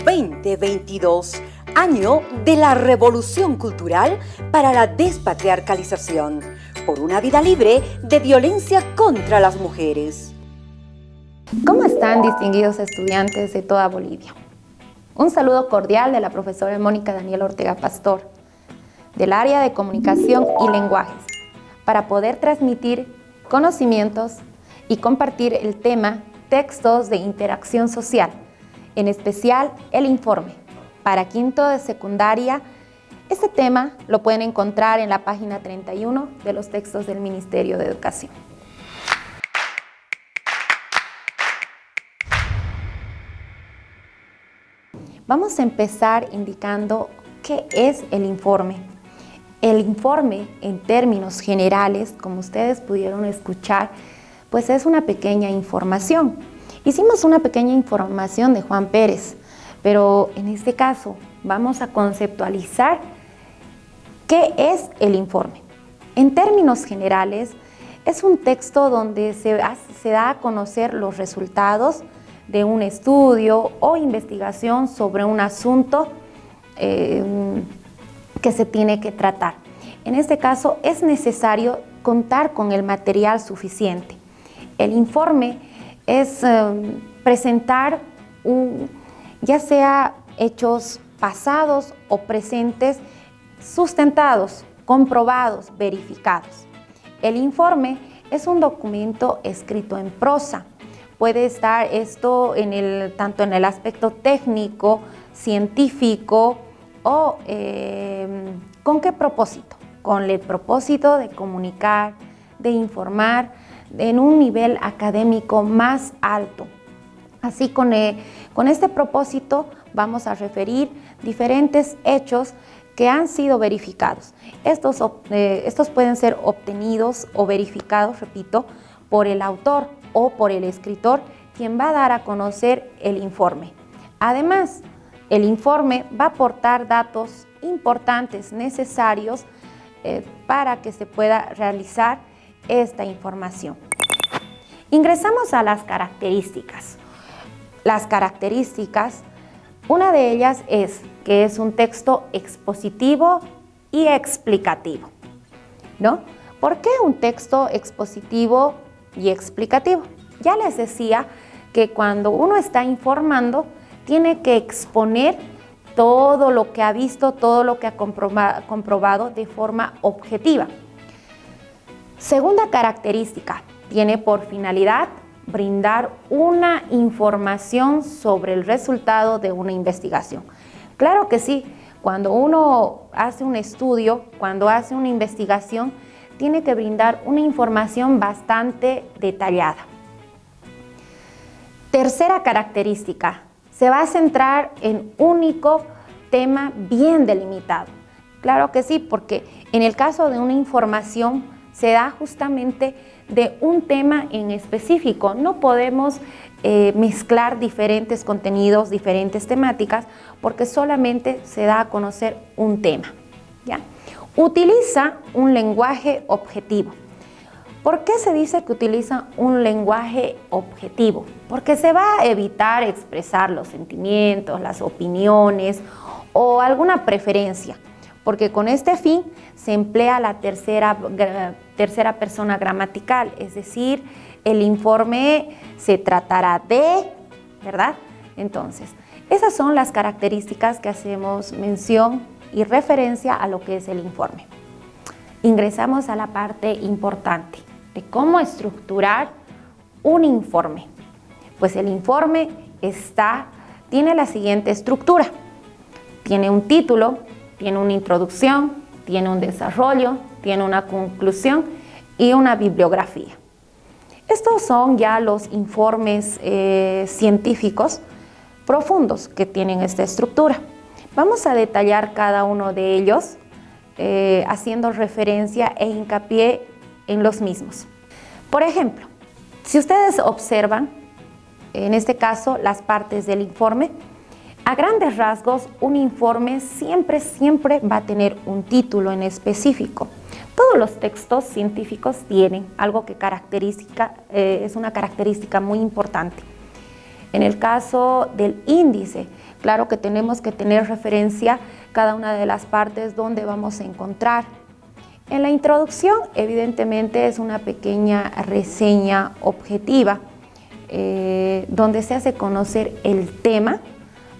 2022, año de la revolución cultural para la despatriarcalización, por una vida libre de violencia contra las mujeres. ¿Cómo están, distinguidos estudiantes de toda Bolivia? Un saludo cordial de la profesora Mónica Daniela Ortega Pastor, del área de Comunicación y Lenguajes, para poder transmitir conocimientos y compartir el tema Textos de Interacción Social, en especial el informe. Para quinto de secundaria, este tema lo pueden encontrar en la página 31 de los textos del Ministerio de Educación. Vamos a empezar indicando qué es el informe. El informe, en términos generales, como ustedes pudieron escuchar, pues es una pequeña información. Hicimos una pequeña información de Juan Pérez, pero en este caso vamos a conceptualizar qué es el informe. En términos generales, es un texto donde se da a conocer los resultados de un estudio o investigación sobre un asunto que se tiene que tratar. En este caso es necesario contar con el material suficiente. El informe es presentar ya sea hechos pasados o presentes sustentados, comprobados, verificados. El informe es un documento escrito en prosa. Puede estar esto tanto en el aspecto técnico, científico o ¿con qué propósito? Con el propósito de comunicar, de informar en un nivel académico más alto. Así con este propósito vamos a referir diferentes hechos que han sido verificados. Estos pueden ser obtenidos o verificados, repito, por el autor o por el escritor, quien va a dar a conocer el informe. Además, el informe va a aportar datos importantes, necesarios para que se pueda realizar esta información. Ingresamos a las características. Las características, una de ellas es que es un texto expositivo y explicativo, ¿no? ¿Por qué un texto expositivo y explicativo? Ya les decía que cuando uno está informando, tiene que exponer todo lo que ha visto, todo lo que ha comprobado de forma objetiva. Segunda característica, tiene por finalidad brindar una información sobre el resultado de una investigación. Claro que sí, cuando uno hace un estudio, cuando hace una investigación, tiene que brindar una información bastante detallada. Tercera característica, se va a centrar en un único tema bien delimitado. Claro que sí, porque en el caso de una información se da justamente de un tema en específico. No podemos mezclar diferentes contenidos, diferentes temáticas, porque solamente se da a conocer un tema, ¿ya? Utiliza un lenguaje objetivo. ¿Por qué se dice que utiliza un lenguaje objetivo? Porque se va a evitar expresar los sentimientos, las opiniones o alguna preferencia, porque con este fin se emplea la tercera persona gramatical, es decir, el informe se tratará de, ¿verdad? Entonces, esas son las características que hacemos mención y referencia a lo que es el informe. Ingresamos a la parte importante de cómo estructurar un informe. Pues el informe tiene la siguiente estructura. Tiene un título, tiene una introducción, tiene un desarrollo, tiene una conclusión y una bibliografía. Estos son ya los informes científicos profundos que tienen esta estructura. Vamos a detallar cada uno de ellos haciendo referencia e hincapié en los mismos. Por ejemplo, si ustedes observan, en este caso, las partes del informe, a grandes rasgos, un informe siempre va a tener un título en específico. Todos los textos científicos tienen algo que es una característica muy importante. En el caso del índice, claro que tenemos que tener referencia cada una de las partes donde vamos a encontrar. En la introducción, evidentemente, es una pequeña reseña objetiva donde se hace conocer el tema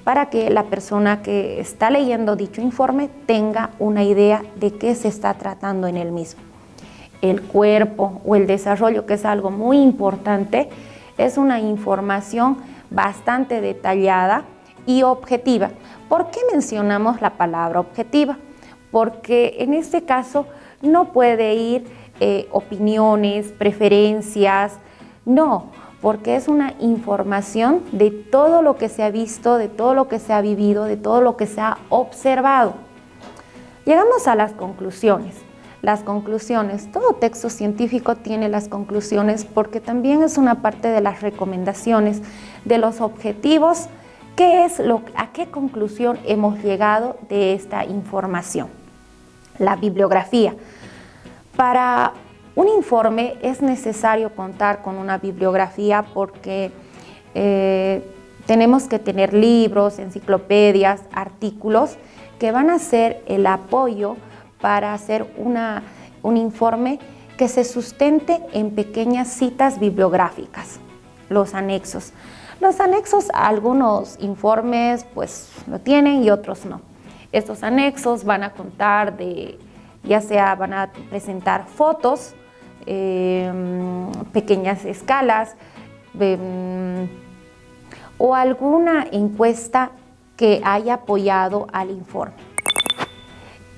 para que la persona que está leyendo dicho informe tenga una idea de qué se está tratando en el mismo. El cuerpo o el desarrollo, que es algo muy importante, es una información bastante detallada y objetiva. ¿Por qué mencionamos la palabra objetiva? Porque en este caso no puede ir opiniones, preferencias, no, porque es una información de todo lo que se ha visto, de todo lo que se ha vivido, de todo lo que se ha observado. Llegamos a las conclusiones. Las conclusiones, todo texto científico tiene las conclusiones porque también es una parte de las recomendaciones, de los objetivos, a qué conclusión hemos llegado de esta información. La bibliografía. Para un informe es necesario contar con una bibliografía porque tenemos que tener libros, enciclopedias, artículos que van a ser el apoyo para hacer un informe que se sustente en pequeñas citas bibliográficas, los anexos. Los anexos a algunos informes pues lo tienen y otros no. Estos anexos van a contar van a presentar fotos, pequeñas escalas o alguna encuesta que haya apoyado al informe.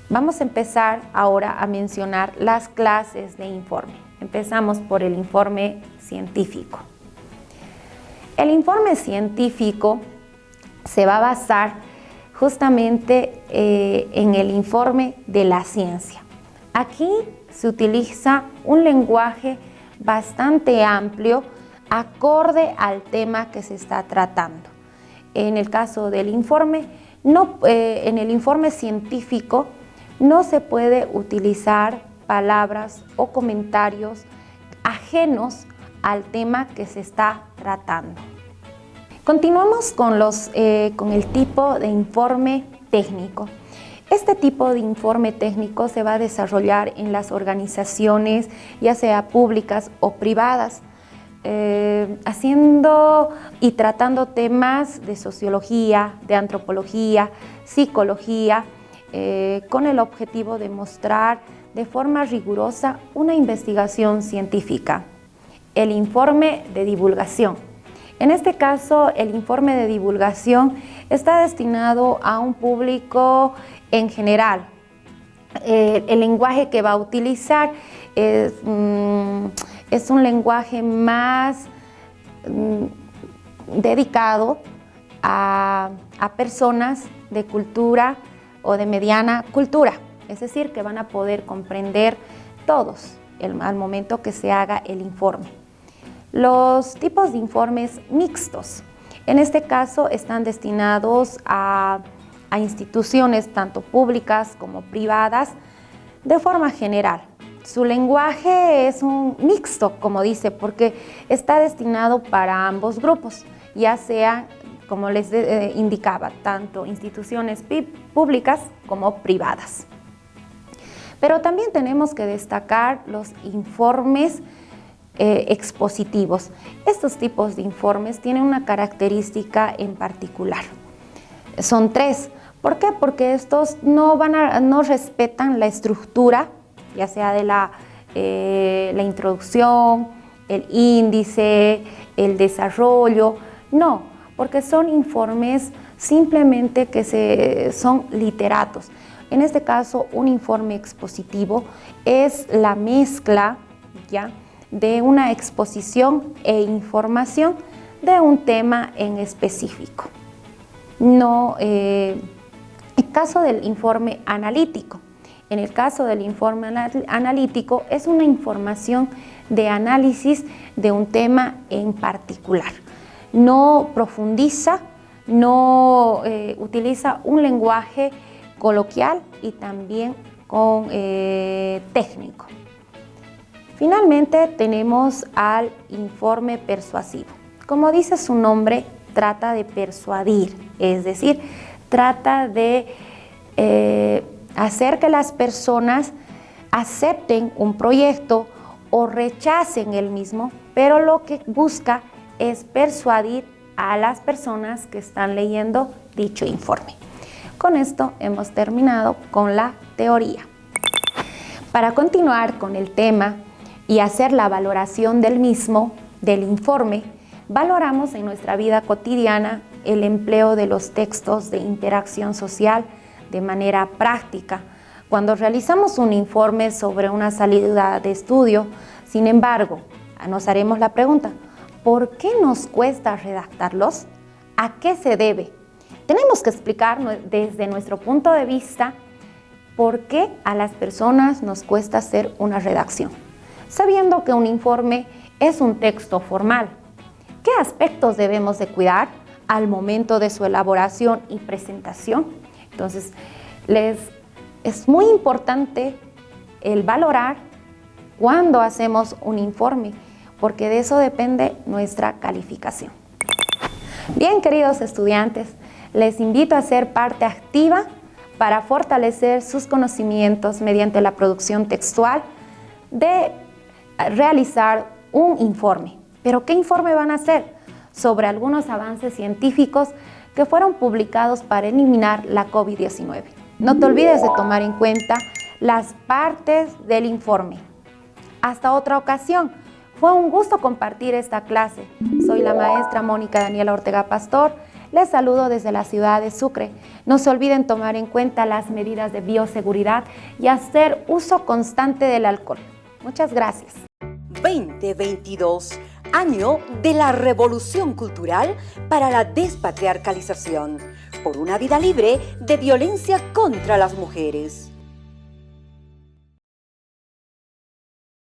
Vamos a empezar ahora a mencionar las clases de informe. Empezamos por el informe científico. El informe científico se va a basar justamente en el informe de la ciencia. Aquí se utiliza un lenguaje bastante amplio, acorde al tema que se está tratando. En el caso del informe, en el informe científico no se puede utilizar palabras o comentarios ajenos al tema que se está tratando. Continuamos con el tipo de informe técnico. Este tipo de informe técnico se va a desarrollar en las organizaciones, ya sea públicas o privadas, haciendo y tratando temas de sociología, de antropología, psicología, con el objetivo de mostrar de forma rigurosa una investigación científica. El informe de divulgación. En este caso, el informe de divulgación está destinado a un público en general. El lenguaje que va a utilizar es un lenguaje más dedicado a personas de cultura o de mediana cultura, es decir, que van a poder comprender todos al momento que se haga el informe. Los tipos de informes mixtos, en este caso están destinados a instituciones tanto públicas como privadas de forma general. Su lenguaje es un mixto, como dice, porque está destinado para ambos grupos, ya sea, como les indicaba, tanto instituciones públicas como privadas. Pero también tenemos que destacar los informes expositivos. Estos tipos de informes tienen una característica en particular. Son tres. ¿Por qué? Porque estos no respetan la estructura, ya sea de la introducción, el índice, el desarrollo. No, porque son informes simplemente que son literatos. En este caso, un informe expositivo es la mezcla, ¿ya?, de una exposición e información de un tema en específico. No, el caso del informe analítico. En el caso del informe analítico es una información de análisis de un tema en particular. No profundiza, no utiliza un lenguaje coloquial y también técnico. Finalmente tenemos al informe persuasivo. Como dice su nombre, trata de persuadir, es decir, trata de hacer que las personas acepten un proyecto o rechacen el mismo, pero lo que busca es persuadir a las personas que están leyendo dicho informe. Con esto hemos terminado con la teoría. Para continuar con el tema y hacer la valoración del mismo, del informe, valoramos en nuestra vida cotidiana el empleo de los textos de interacción social de manera práctica. Cuando realizamos un informe sobre una salida de estudio, sin embargo, nos haremos la pregunta, ¿por qué nos cuesta redactarlos? ¿A qué se debe? Tenemos que explicar desde nuestro punto de vista por qué a las personas nos cuesta hacer una redacción. Sabiendo que un informe es un texto formal, ¿qué aspectos debemos de cuidar al momento de su elaboración y presentación? Entonces, es muy importante el valorar cuando hacemos un informe, porque de eso depende nuestra calificación. Bien, queridos estudiantes, les invito a ser parte activa para fortalecer sus conocimientos mediante la producción textual de realizar un informe. ¿Pero qué informe van a hacer? Sobre algunos avances científicos que fueron publicados para eliminar la COVID-19. No te olvides de tomar en cuenta las partes del informe. Hasta otra ocasión. Fue un gusto compartir esta clase. Soy la maestra Mónica Daniela Ortega Pastor. Les saludo desde la ciudad de Sucre. No se olviden tomar en cuenta las medidas de bioseguridad y hacer uso constante del alcohol. Muchas gracias. 2022, año de la revolución cultural para la despatriarcalización, por una vida libre de violencia contra las mujeres.